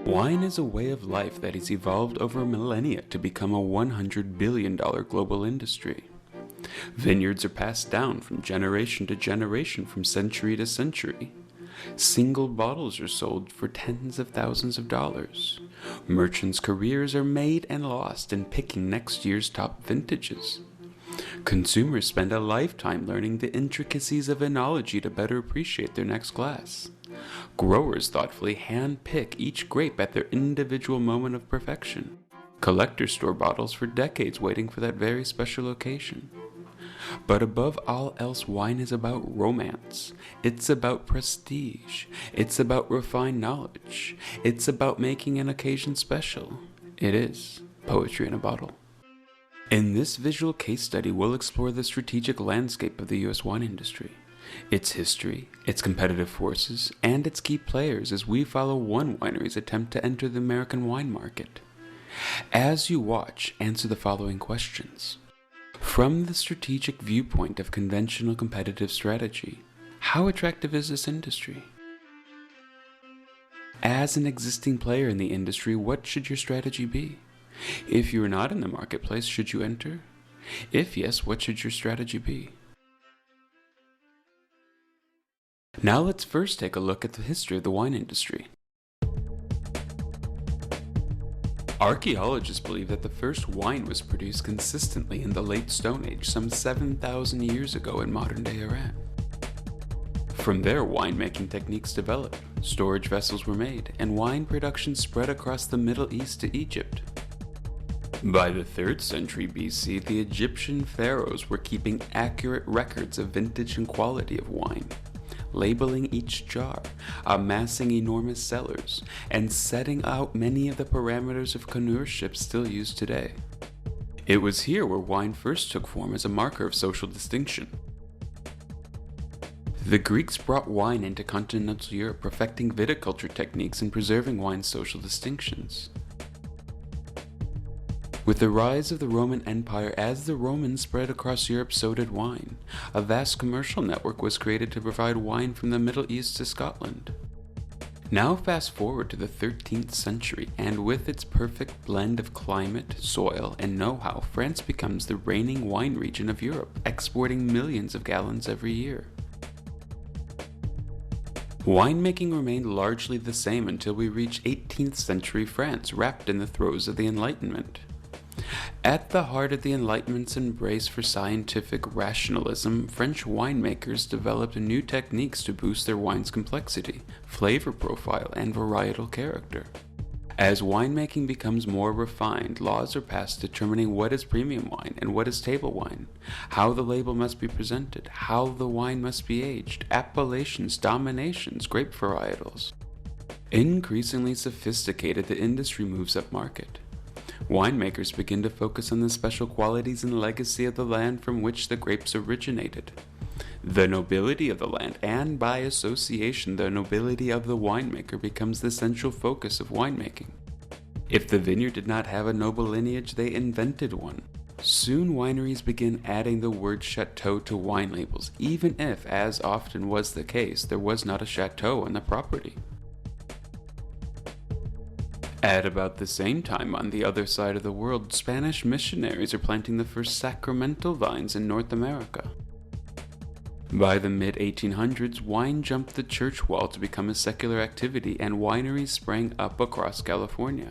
Wine is a way of life that has evolved over millennia to become a $100 billion global industry. Vineyards are passed down from generation to generation, from century to century. Single bottles are sold for tens of thousands of dollars. Merchants' careers are made and lost in picking next year's top vintages. Consumers spend a lifetime learning the intricacies of enology to better appreciate their next glass. Growers thoughtfully hand-pick each grape at their individual moment of perfection. Collectors store bottles for decades waiting for that very special occasion. But above all else, wine is about romance. It's about prestige. It's about refined knowledge. It's about making an occasion special. It is poetry in a bottle. In this visual case study, we'll explore the strategic landscape of the U.S. wine industry, its history, its competitive forces, and its key players as we follow one winery's attempt to enter the American wine market. As you watch, answer the following questions. From the strategic viewpoint of conventional competitive strategy, how attractive is this industry? As an existing player in the industry, what should your strategy be? If you are not in the marketplace, should you enter? If yes, what should your strategy be? Now let's first take a look at the history of the wine industry. Archaeologists believe that the first wine was produced consistently in the late Stone Age, some 7,000 years ago in modern-day Iran. From there, winemaking techniques developed, storage vessels were made, and wine production spread across the Middle East to Egypt. By the 3rd century BC, the Egyptian pharaohs were keeping accurate records of vintage and quality of wine, labeling each jar, amassing enormous cellars, and setting out many of the parameters of connoisseurship still used today. It was here where wine first took form as a marker of social distinction. The Greeks brought wine into continental Europe, perfecting viticulture techniques and preserving wine's social distinctions. With the rise of the Roman Empire, as the Romans spread across Europe, so did wine. A vast commercial network was created to provide wine from the Middle East to Scotland. Now fast forward to the 13th century, and with its perfect blend of climate, soil, and know-how, France becomes the reigning wine region of Europe, exporting millions of gallons every year. Winemaking remained largely the same until we reach 18th century France, wrapped in the throes of the Enlightenment. At the heart of the Enlightenment's embrace for scientific rationalism, French winemakers developed new techniques to boost their wine's complexity, flavor profile, and varietal character. As winemaking becomes more refined, laws are passed determining what is premium wine and what is table wine, how the label must be presented, how the wine must be aged, appellations, dominations, grape varietals. Increasingly sophisticated, the industry moves upmarket. Winemakers begin to focus on the special qualities and legacy of the land from which the grapes originated. The nobility of the land, and by association the nobility of the winemaker, becomes the central focus of winemaking. If the vineyard did not have a noble lineage, they invented one. Soon wineries begin adding the word chateau to wine labels, even if, as often was the case, there was not a chateau on the property. At about the same time, on the other side of the world, Spanish missionaries are planting the first sacramental vines in North America. By the mid-1800s, wine jumped the church wall to become a secular activity, and wineries sprang up across California.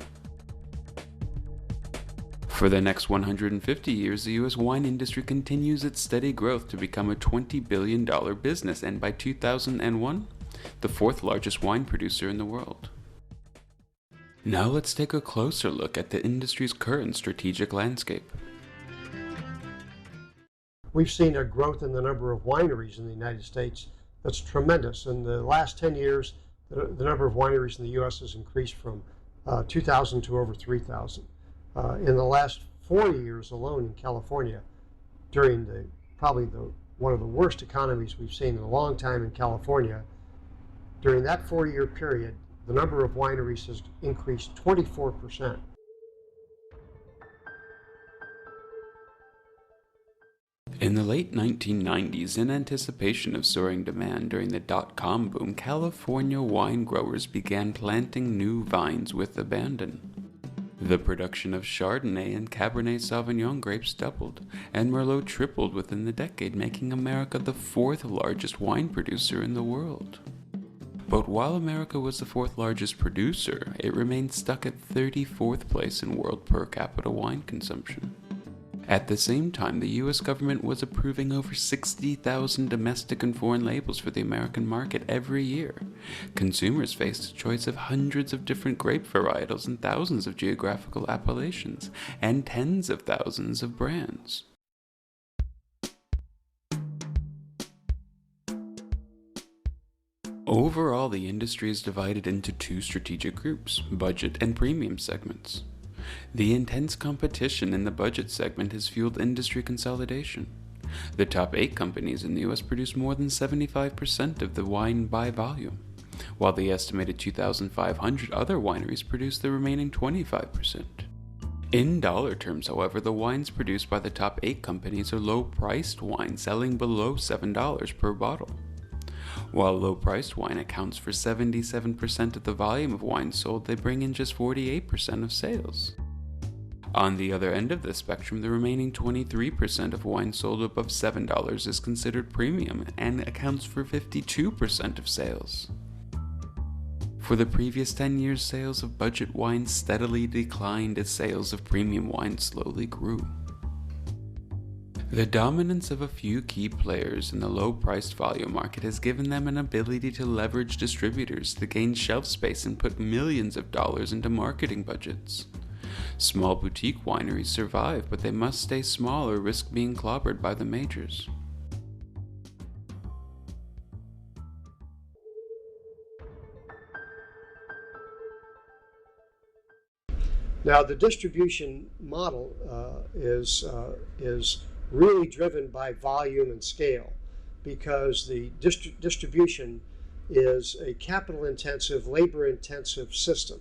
For the next 150 years, the U.S. wine industry continues its steady growth to become a $20 billion business, and by 2001, the 4th largest wine producer in the world. Now let's take a closer look at the industry's current strategic landscape. We've seen a growth in the number of wineries in the United States that's tremendous. In the last 10 years, the number of wineries in the U.S. has increased from 2,000 to over 3,000. In the last 4 years alone in California, during one of the worst economies we've seen in a long time in California, during that 4-year period, the number of wineries has increased 24%. In the late 1990s, in anticipation of soaring demand during the dot-com boom, California wine growers began planting new vines with abandon. The production of Chardonnay and Cabernet Sauvignon grapes doubled, and Merlot tripled within the decade, making America the fourth largest wine producer in the world. But while America was the fourth largest producer, it remained stuck at 34th place in world per capita wine consumption. At the same time, the US government was approving over 60,000 domestic and foreign labels for the American market every year. Consumers faced a choice of hundreds of different grape varietals and thousands of geographical appellations, and tens of thousands of brands. Overall, the industry is divided into two strategic groups, budget and premium segments. The intense competition in the budget segment has fueled industry consolidation. The top 8 companies in the US produce more than 75% of the wine by volume, while the estimated 2,500 other wineries produce the remaining 25%. In dollar terms, however, the wines produced by the top 8 companies are low-priced wines selling below $7 per bottle. While low-priced wine accounts for 77% of the volume of wine sold, they bring in just 48% of sales. On the other end of the spectrum, the remaining 23% of wine sold above $7 is considered premium and accounts for 52% of sales. For the previous 10 years, sales of budget wine steadily declined as sales of premium wine slowly grew. The dominance of a few key players in the low-priced volume market has given them an ability to leverage distributors to gain shelf space and put millions of dollars into marketing budgets. Small boutique wineries survive, but they must stay small or risk being clobbered by the majors. Now, the distribution model is really driven by volume and scale, because the distribution is a capital-intensive, labor-intensive system.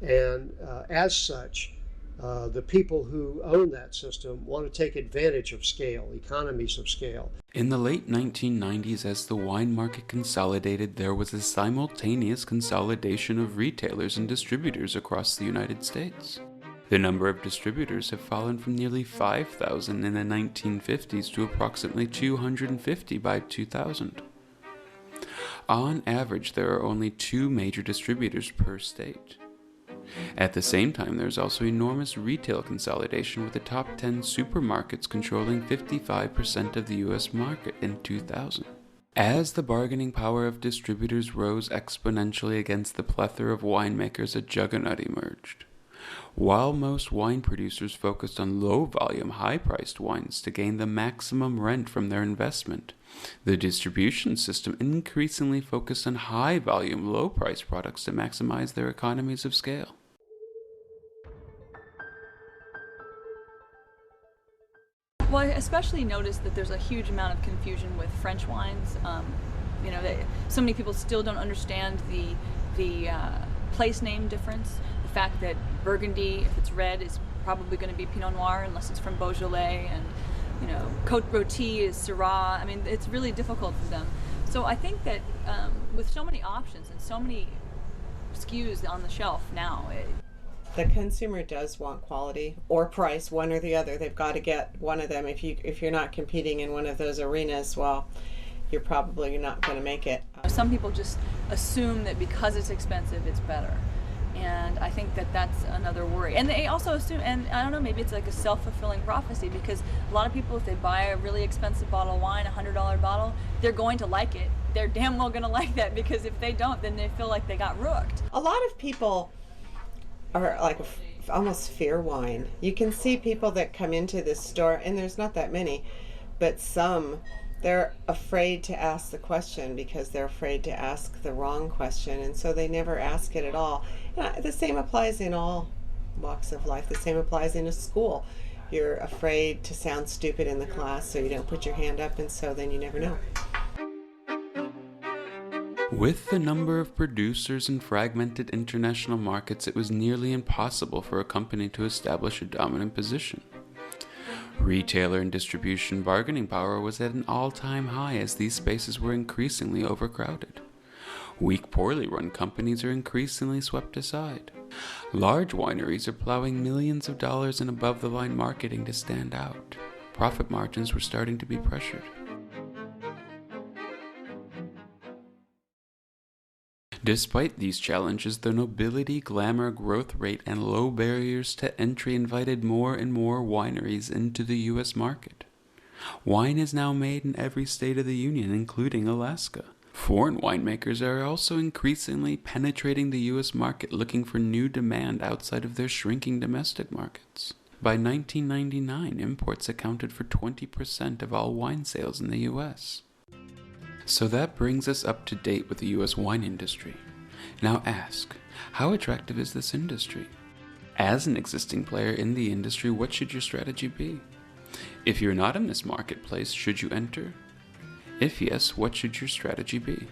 And as such, the people who own that system want to take advantage of scale, economies of scale. In the late 1990s, as the wine market consolidated, there was a simultaneous consolidation of retailers and distributors across the United States. The number of distributors have fallen from nearly 5,000 in the 1950s to approximately 250 by 2000. On average, there are only 2 major distributors per state. At the same time, there is also enormous retail consolidation, with the top 10 supermarkets controlling 55% of the US market in 2000. As the bargaining power of distributors rose exponentially against the plethora of winemakers, a juggernaut emerged. While most wine producers focused on low-volume, high-priced wines to gain the maximum rent from their investment, the distribution system increasingly focused on high-volume, low-priced products to maximize their economies of scale. Well, I especially noticed that there's a huge amount of confusion with French wines. So many people still don't understand the place name difference. The fact that Burgundy, if it's red, is probably going to be Pinot Noir unless it's from Beaujolais, and Côte Rôtie is Syrah. I mean, it's really difficult for them. So I think that with so many options and so many SKUs on the shelf now, the consumer does want quality or price, one or the other. They've got to get one of them. If you're not competing in one of those arenas, well, you're probably not going to make it. Some people just assume that because it's expensive, it's better. And I think that that's another worry. And they also assume, and I don't know, maybe it's like a self-fulfilling prophecy, because a lot of people, if they buy a really expensive bottle of wine, $100 bottle, they're going to like it. They're damn well going to like that, because if they don't, then they feel like they got rooked. A lot of people are like almost fear wine. You can see people that come into this store, and there's not that many, but some, they're afraid to ask the question because they're afraid to ask the wrong question, and so they never ask it at all. The same applies in all walks of life. The same applies in a school. You're afraid to sound stupid in the class, so you don't put your hand up, and so then you never know. With the number of producers and fragmented international markets, it was nearly impossible for a company to establish a dominant position. Retailer and distribution bargaining power was at an all-time high as these spaces were increasingly overcrowded. Weak, poorly run companies are increasingly swept aside. Large wineries are plowing millions of dollars in above-the-line marketing to stand out. Profit margins were starting to be pressured. Despite these challenges, the nobility, glamour, growth rate, and low barriers to entry invited more and more wineries into the U.S. market. Wine is now made in every state of the Union, including Alaska. Foreign winemakers are also increasingly penetrating the U.S. market, looking for new demand outside of their shrinking domestic markets. By 1999, imports accounted for 20% of all wine sales in the U.S. So that brings us up to date with the U.S. wine industry. Now ask, how attractive is this industry? As an existing player in the industry, what should your strategy be? If you're not in this marketplace, should you enter? If yes, what should your strategy be?